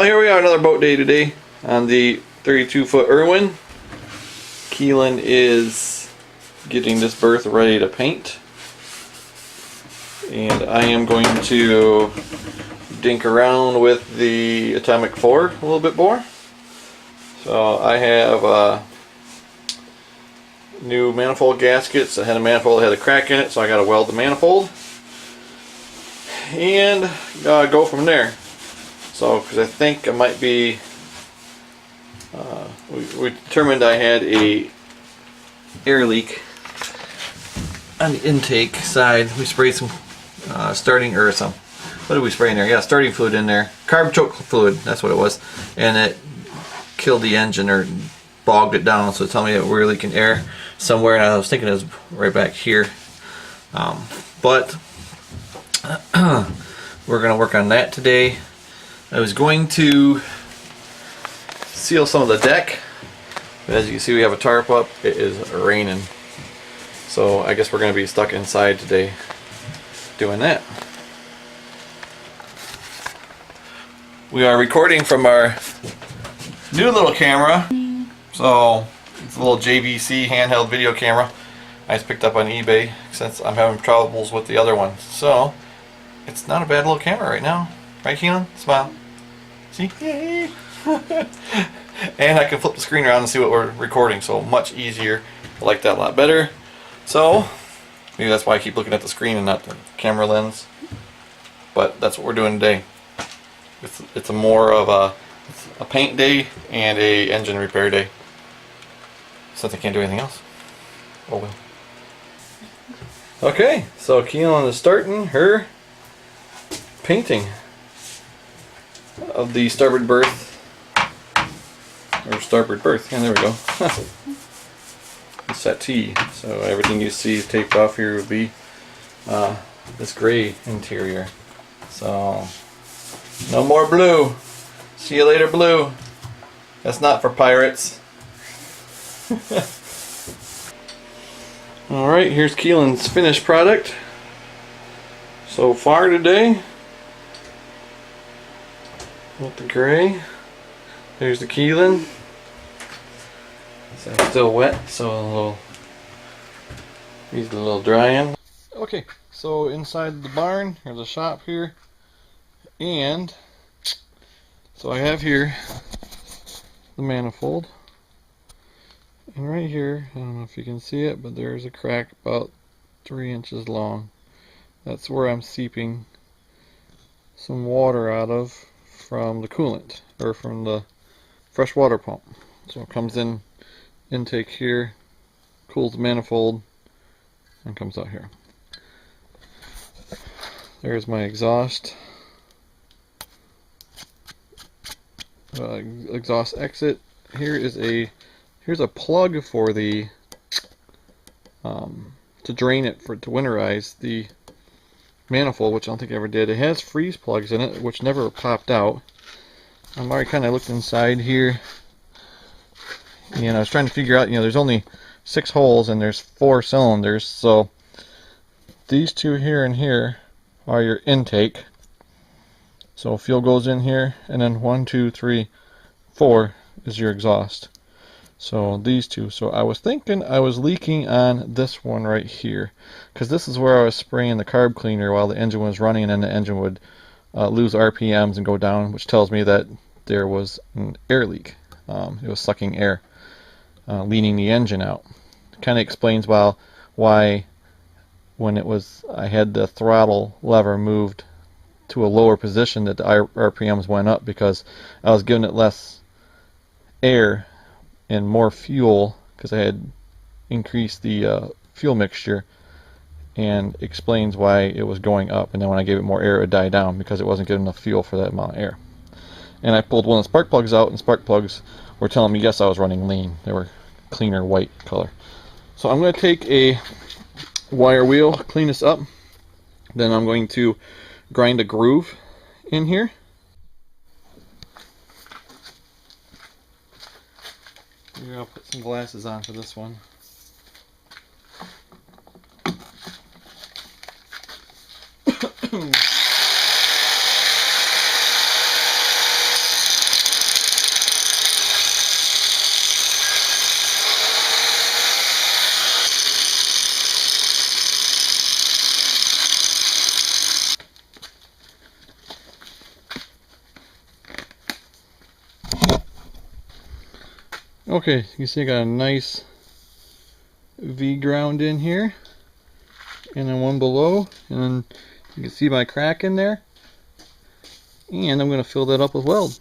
here we are, another boat day today on the 32-foot Irwin. Keelin is getting this berth ready to paint, and I am going to dink around with the Atomic 4 a little bit more. So I have new manifold gaskets. I had a manifold that had a crack in it, so I got to weld the manifold and go from there. So, because I think I might be, we determined I had a air leak on the intake side. We sprayed some what did we spray in there? Yeah, starting fluid in there. Carb choke fluid, that's what it was. And it killed the engine or bogged it down, so tell me that we're leaking air somewhere, and I was thinking it was right back here. But we're going to work on that today. I was going to seal some of the deck, but as you can see we have a tarp up. It is raining, so I guess we're going to be stuck inside today doing that. We are recording from our new little camera. So it's a little JVC handheld video camera I just picked up on eBay since I'm having troubles with the other one. So it's not a bad little camera right now. Right, Keelin? Smile. See? Yay! And I can flip the screen around and see what we're recording, so much easier. I like that a lot better. So maybe that's why I keep looking at the screen and not the camera lens. But that's what we're doing today. It's a more of a paint day and a engine repair day, since I can't do anything else. Oh well. Okay, so Keelin is starting her painting of the starboard berth, or starboard berth. Yeah, there we go. The settee. So everything you see taped off here would be this gray interior. So no more blue. See you later, blue. That's not for pirates. Alright, here's Keelin's finished product so far today. With the gray. There's the Keelin. It's still wet, so needs a little drying. Okay, so inside the barn, there's a shop here. And so I have here the manifold, and right here, I don't know if you can see it, but there's a crack about 3 inches long. That's where I'm seeping some water out of from the coolant, or from the fresh water pump. So it comes in intake here, cools the manifold, and comes out here. There's my exhaust. Exhaust exit. Here's a plug for the to drain it, to winterize the manifold, which I don't think I ever did. It has freeze plugs in it, which never popped out. I'm already kind of looked inside here, and I was trying to figure out, there's only 6 holes and there's 4 cylinders, so these 2 here and here are your intake. So fuel goes in here, and then 1, 2, 3, 4 is your exhaust. So these 2. So I was thinking I was leaking on this one right here, because this is where I was spraying the carb cleaner while the engine was running, and then the engine would lose RPMs and go down, which tells me that there was an air leak. It was sucking air, leaning the engine out. Kind of explains why when I had the throttle lever moved to a lower position, that the RPMs went up, because I was giving it less air and more fuel, because I had increased the fuel mixture, and explains why it was going up. And then when I gave it more air, it would die down, because it wasn't getting enough fuel for that amount of air. And I pulled one of the spark plugs out, and spark plugs were telling me yes, I was running lean. They were cleaner white color. So I'm going to take a wire wheel, clean this up, then I'm going to grind a groove in here. Here, I'll put some glasses on for this one. Okay, you can see I got a nice V ground in here, and then one below, and then you can see my crack in there, and I'm going to fill that up with weld.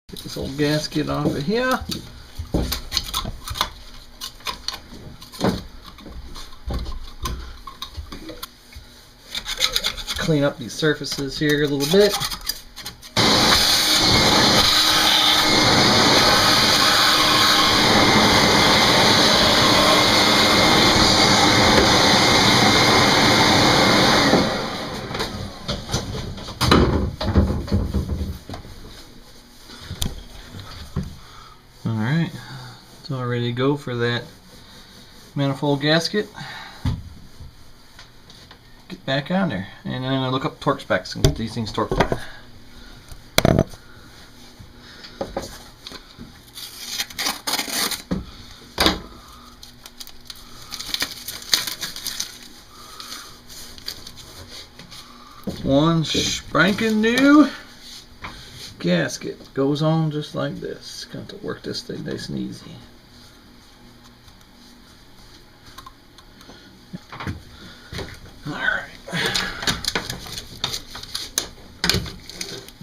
Get this old gasket off of here. Clean up these surfaces here a little bit. Alright, it's all ready to go for that manifold gasket. Get back on there, and then I look up torque specs and get these things torqued down. One spanking new gasket goes on just like this. Got to work this thing nice and easy. Alright.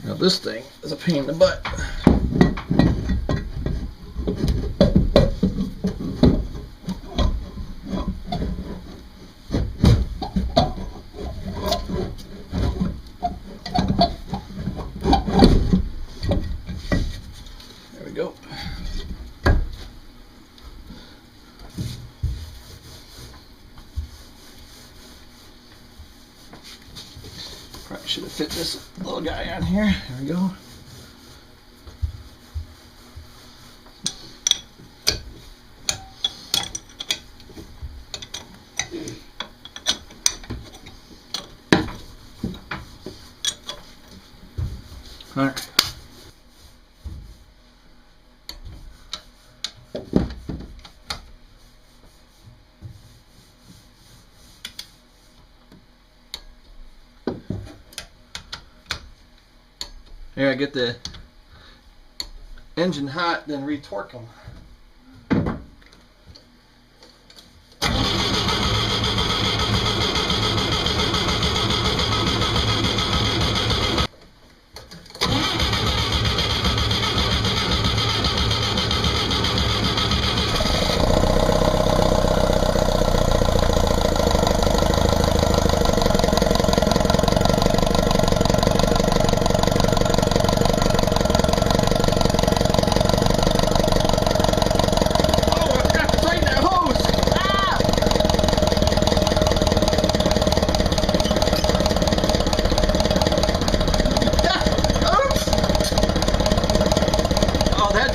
Now this thing is a pain in the butt. There we go. Probably should have fit this little guy on here. There we go. All right. Here, I get the engine hot, then retorque them.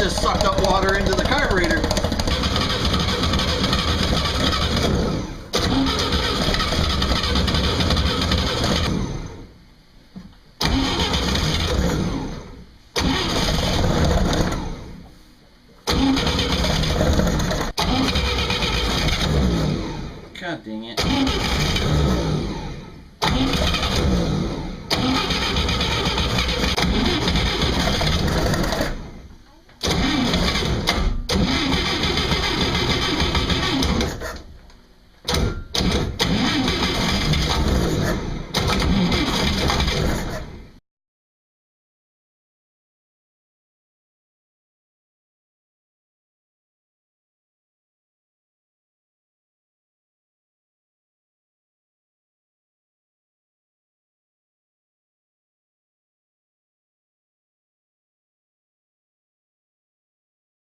Sucked up water into the carburetor. God dang it.